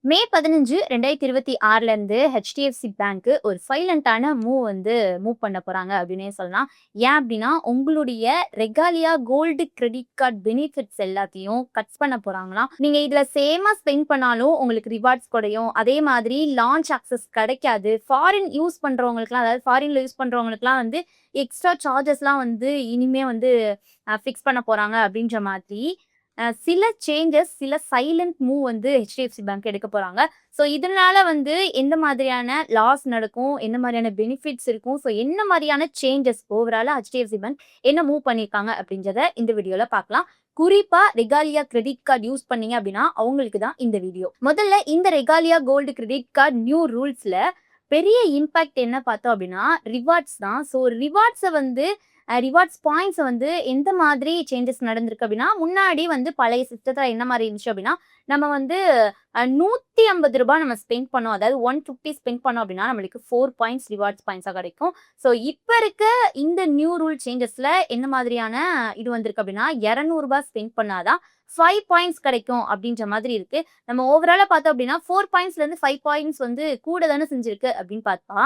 மே 15, 2026 இருந்து HDFC bank ஒரு சைலண்டான move பண்ண போறாங்க அப்படின்னே சொல்லலாம். ஏன் அப்படின்னா, உங்களுடைய ரெகாலியா கோல்டு கிரெடிட் கார்டு பெனிஃபிட்ஸ் எல்லாத்தையும் கட்ஸ் பண்ண போறாங்களாம். நீங்க இதுல சேமா ஸ்பெண்ட் பண்ணாலும் உங்களுக்கு ரிவார்ட்ஸ் குறையும். அதே மாதிரி லான்ச் ஆக்சஸ் கிடைக்காது. ஃபாரின் யூஸ் பண்றவங்களுக்குலாம், அதாவது ஃபாரின்ல யூஸ் பண்றவங்களுக்குலாம் எக்ஸ்ட்ரா சார்ஜஸ்லாம் இனிமே ஃபிக்ஸ் பண்ண போறாங்க அப்படின்ற மாதிரி சில சேஞ்சஸ், சில சைலண்ட் மூவ் ஹெச்டிஎஃப்சி பேங்க் எடுக்க போறாங்க. ஸோ இதனால எந்த மாதிரியான லாஸ் நடக்கும், என்ன மாதிரியான பெனிஃபிட்ஸ் இருக்கும், ஸோ என்ன மாதிரியான சேஞ்சஸ் ஓவராலா ஹெச்டிஎஃப்சி பேங்க் என்ன மூவ் பண்ணியிருக்காங்க அப்படின்றத இந்த வீடியோல பார்க்கலாம். குறிப்பா ரெகாலியா கிரெடிட் கார்டு யூஸ் பண்ணீங்க அப்படின்னா அவங்களுக்கு தான் இந்த வீடியோ. முதல்ல இந்த Regalia gold credit card new ரூல்ஸ்ல பெரிய இம்பாக்ட் என்ன பார்த்தோம் அப்படின்னா ரிவார்ட்ஸ் தான். ஸோ ரிவார்ட்ஸ் பாயிண்ட்ஸ் எந்த மாதிரி சேஞ்சஸ் நடந்திருக்கு அப்படின்னா, முன்னாடி பழைய சிஸ்டத்துல என்ன மாதிரி இருந்துச்சு அப்படின்னா, நம்ம ₹150 நம்ம ஸ்பெண்ட் பண்ணோம். அதாவது 150 ஸ்பெண்ட் பண்ணோம் அப்படின்னா நம்மளுக்கு 4 பாயிண்ட்ஸ் ரிவார்ட்ஸ் பாயிண்ட்ஸா கிடைக்கும். ஸோ இப்ப இருக்க இந்த நியூ ரூல் சேஞ்சஸ்ல என்ன மாதிரியான இது வந்திருக்கு அப்படின்னா, ₹200 ஸ்பெண்ட் பண்ணாதான் 5 பாயிண்ட்ஸ் கிடைக்கும் அப்படின்ற மாதிரி இருக்கு. நம்ம ஓவராலா பார்த்தோம் அப்படின்னா 4 பாயிண்ட்ஸ்ல இருந்து 5 பாயிண்ட்ஸ் கூட தானே செஞ்சிருக்கு அப்படின்னு பார்த்தா,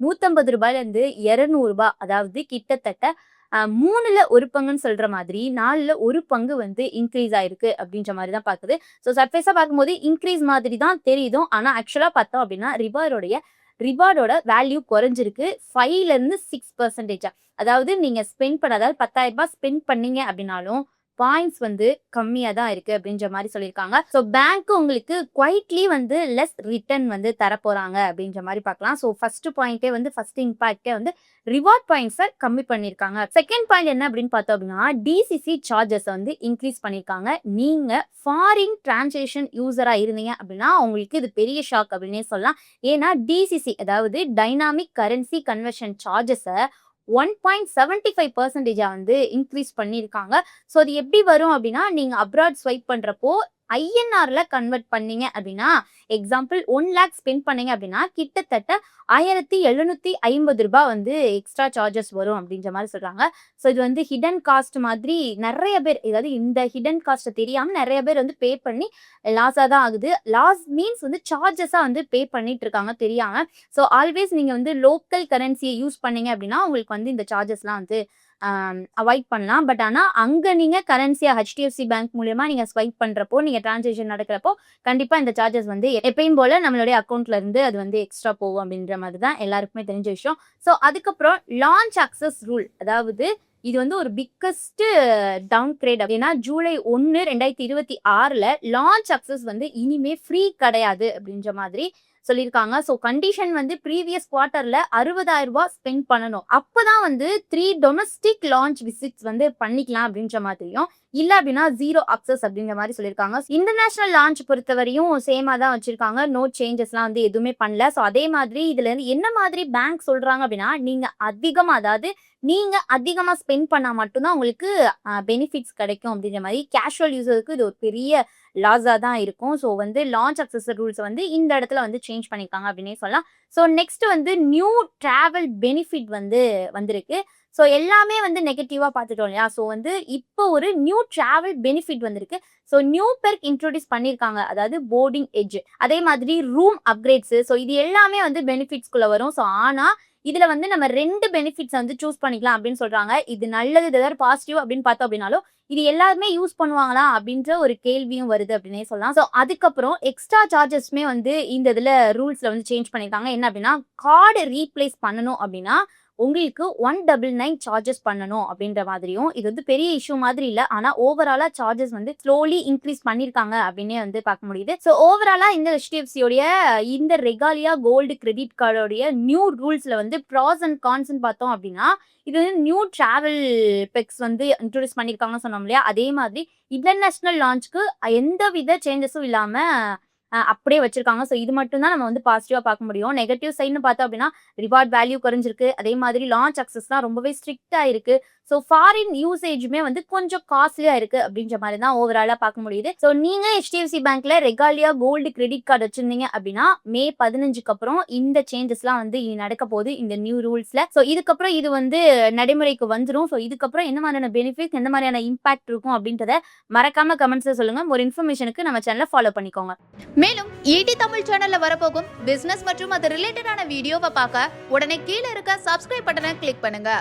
₹150 இருந்து ₹200, அதாவது கிட்டத்தட்ட 3ல 1 பங்குன்னு சொல்ற மாதிரி 4ல 1 பங்கு இன்க்ரீஸ் ஆயிருக்கு அப்படின்ற மாதிரி தான் பார்க்குது. ஸோ சர்ஃபேஸா பார்க்கும்போது இன்க்ரீஸ் மாதிரி தான் தெரியுதும். ஆனா ஆக்சுவலா பார்த்தோம் அப்படின்னா ரிவார்டோட வேல்யூ குறைஞ்சிருக்கு 5ல இருந்து 6%. அதாவது நீங்க ஸ்பெண்ட் பண்ண, அதாவது ₹10,000 ஸ்பெண்ட் பண்ணீங்க அப்படின்னாலும் பாயிண்ட்ஸ் கம்மியா தான் இருக்கு அப்படின்ற மாதிரி சொல்லியிருக்காங்க. ஸோ பேங்க் உங்களுக்கு குவைட்லி லெஸ் ரிட்டர்ன் தர போறாங்க அப்படின்ற மாதிரி பார்க்கலாம். ஸோ ஃபர்ஸ்ட் பாயிண்டே ஃபர்ஸ்ட் இம்பாக்டே ரிவார்ட் பாயிண்ட்ஸை கம்மி பண்ணியிருக்காங்க. செகண்ட் பாயிண்ட் என்ன அப்படின்னு பார்த்தோம் அப்படின்னா, டிசிசி சார்ஜஸ் இன்க்ரீஸ் பண்ணியிருக்காங்க. நீங்க ஃபாரின் டிரான்சாக்ஷன் யூசரா இருந்தீங்க அப்படின்னா உங்களுக்கு இது பெரிய ஷாக் அப்படின்னே சொல்லலாம். ஏன்னா டிசிசி, அதாவது டைனாமிக் கரன்சி கன்வர்ஷன் சார்ஜஸை 1.75% இன்க்ரீஸ் பண்ணியிருக்காங்க. ஸோ அது எப்படி வரும் அப்படின்னா, நீங்க அப்ராட் ஸ்வைப் பண்றப்போ ஐஎன்ஆர்ல கன்வெர்ட் பண்ணீங்க அப்படின்னா, எக்ஸாம்பிள் 1 லேக் ஸ்பெண்ட் பண்ணீங்க அப்படின்னா கிட்டத்தட்ட ₹1750 எக்ஸ்ட்ரா சார்ஜஸ் வரும் அப்படின்ற மாதிரி சொல்றாங்க. ஸோ இது ஹிடன் காஸ்ட் மாதிரி நிறைய பேர், அதாவது இந்த ஹிடன் காஸ்ட் தெரியாம நிறைய பேர் பே பண்ணி லாஸா தான் ஆகுது. லாஸ் மீன்ஸ் சார்ஜஸா பே பண்ணிட்டு இருக்காங்க தெரியாம. ஸோ ஆல்வேஸ் நீங்க லோக்கல் கரன்சியை யூஸ் பண்ணீங்க அப்படின்னா உங்களுக்கு இந்த சார்ஜஸ்லாம் அவாய்ட் பண்ணலாம். பட் ஆனா அங்க நீங்க கரன்சியா ஹெச்டிஎஃப்சி பேங்க் மூலமா நீங்க ஸ்வைப் பண்றப்போ, நீங்க டிரான்சாக்ஷன் நடக்கிறப்போ கண்டிப்பா இந்த சார்ஜஸ் எப்பயும் போல நம்மளுடைய அக்கௌண்ட்ல இருந்து அது எக்ஸ்ட்ரா போகும் அப்படின்ற மாதிரி தான் எல்லாருக்குமே தெரிஞ்ச விஷயம். ஸோ அதுக்கப்புறம் லான்ச் ஆக்சஸ் ரூல், அதாவது இது ஒரு பிக்கஸ்ட் டவுன் கிரேட். அப்படின்னா ஜூலை 1, 2026 லான்ச் ஆக்சஸ் இனிமே ஃப்ரீ கிடையாது அப்படின்ற மாதிரி சொல்லியிருக்காங்க. ஸோ கண்டிஷன் ப்ரீவியஸ் குவார்ட்டர்ல ₹60,000 ஸ்பெண்ட் பண்ணணும். அப்பதான் 3 டொமஸ்டிக் லான்ச் விசிட்ஸ் பண்ணிக்கலாம் அப்படின்ற மாதிரியும், இல்ல அப்படின்னா 0 அக்சஸ் அப்படின்ற மாதிரி சொல்லியிருக்காங்க. இன்டர்நேஷனல் லான்ச் பொறுத்தவரையும் சேமா தான் வச்சிருக்காங்க. நோ சேஞ்சஸ்லாம் எதுவுமே பண்ணல. ஸோ அதே மாதிரி இதுல இருந்து என்ன மாதிரி பேங்க் சொல்றாங்க அப்படின்னா, நீங்க அதிகமா ஸ்பெண்ட் பண்ணா மட்டும்தான் உங்களுக்கு பெனிஃபிட்ஸ் கிடைக்கும் அப்படின்ற மாதிரி. கேஷுவல் யூசருக்கு இது ஒரு பெரிய லாஸா தான் இருக்கும். ஸோ லான்ச் அக்சஸ் ரூல்ஸ் இந்த இடத்துல சேஞ்ச் பண்ணிருக்காங்க அப்படின்னே சொல்லலாம். So next new travel benefit வந்திருக்கு. ஸோ எல்லாமே நெகட்டிவா பார்த்துட்டோம் இல்லையா. ஸோ இப்போ ஒரு நியூ டிராவல் பெனிஃபிட் வந்திருக்கு. ஸோ நியூ பெர்க் இன்ட்ரோடியூஸ் பண்ணியிருக்காங்க, அதாவது போர்டிங் எட்ஜ், அதே மாதிரி ரூம் அப்கிரேட்ஸ். ஸோ இது எல்லாமே பெனிஃபிட்ஸ்குள்ள வரும். ஸோ ஆனா இதுல நம்ம 2 பெனிஃபிட்ஸ் சூஸ் பண்ணிக்கலாம் அப்படின்னு சொல்றாங்க. இது நல்லது, ஏதாவது பாசிட்டிவ் அப்படின்னு பார்த்தோம் அப்படின்னாலும் இது எல்லாருமே யூஸ் பண்ணுவாங்களா அப்படின்ற ஒரு கேள்வியும் வருது அப்படின்னே சொல்லலாம். ஸோ அதுக்கப்புறம் எக்ஸ்ட்ரா சார்ஜஸ்மே இந்த இதுல ரூல்ஸ்ல சேஞ்ச் பண்ணியிருக்காங்க. என்ன அப்படின்னா, கார்டு ரீப்ளேஸ் பண்ணணும் அப்படின்னா உங்களுக்கு 199 சார்ஜஸ் பண்ணணும் அப்படின்ற மாதிரியும். இது பெரிய இஷ்யூ மாதிரி இல்ல. ஆனா ஓவராலா சார்ஜஸ் ஸ்லோலி இன்க்ரீஸ் பண்ணிருக்காங்க அப்படின்னே பார்க்க முடியுது. ஸோ ஓவராலா இந்த ஹெச்டிஎஃப்சியோடைய இந்த ரெகாலியா கோல்டு கிரெடிட் கார்டோடைய நியூ ரூல்ஸ்ல ப்ராஸ் அண்ட் கான்ஸ் பார்த்தோம் அப்படின்னா, இது நியூ டிராவல் பெக்ஸ் இன்ட்ரோடியூஸ் பண்ணிருக்காங்கன்னு சொன்னோம் இல்லையா. அதே மாதிரி இன்டர்நேஷனல் லான்ச்க்கு எந்த வித சேஞ்சஸும் இல்லாம அப்படியே வச்சிருக்காங்க. ஸோ இது மட்டும் தான் நம்ம பாசிட்டிவா பார்க்க முடியும். நெகட்டிவ் சைடுன்னு பார்த்தோம் அப்படின்னா, ரிவார்ட் வேல்யூ குறைஞ்சிருக்கு. அதே மாதிரி லான்ச் அக்சஸ்லாம் ரொம்பவே ஸ்ட்ரிக்டா இருக்கு. ஸோ ஃபாரின் யூசேஜுமே கொஞ்சம் காஸ்ட்லியா இருக்கு அப்படின்ற மாதிரி தான் ஓவராலா பார்க்க முடியுது. ஸோ நீங்க ஹெச்டிஎஃப்சி பேங்க்ல ரெகாலியா கோல்டு கிரெடிட் கார்டு வச்சிருந்தீங்க அப்படின்னா, மே 15க்கு அப்புறம் இந்த சேஞ்சஸ்லாம் இனி நடக்க போகுது இந்த நியூ ரூல்ஸ்ல. ஸோ இதுக்கப்புறம் இது நடைமுறைக்கு வந்துடும். ஸோ இதுக்கப்புறம் என்ன மாதிரியான பெனிஃபிட், எந்த மாதிரியான இம்பாக்ட் இருக்கும் அப்படின்றத மறக்காம கமெண்ட்ஸ்ல சொல்லுங்க. ஒரு இன்ஃபர்மேஷனுக்கு நம்ம சேனலை ஃபாலோ பண்ணிக்கோங்க. மேலும் ஈடி தமிழ் சேனல்ல வரப்போகும் பிசினஸ் மற்றும் அது ரிலேட்டடான வீடியோவை பார்க்க உடனே கீழே இருக்க சப்ஸ்கிரைப் பட்டனை கிளிக் பண்ணுங்க.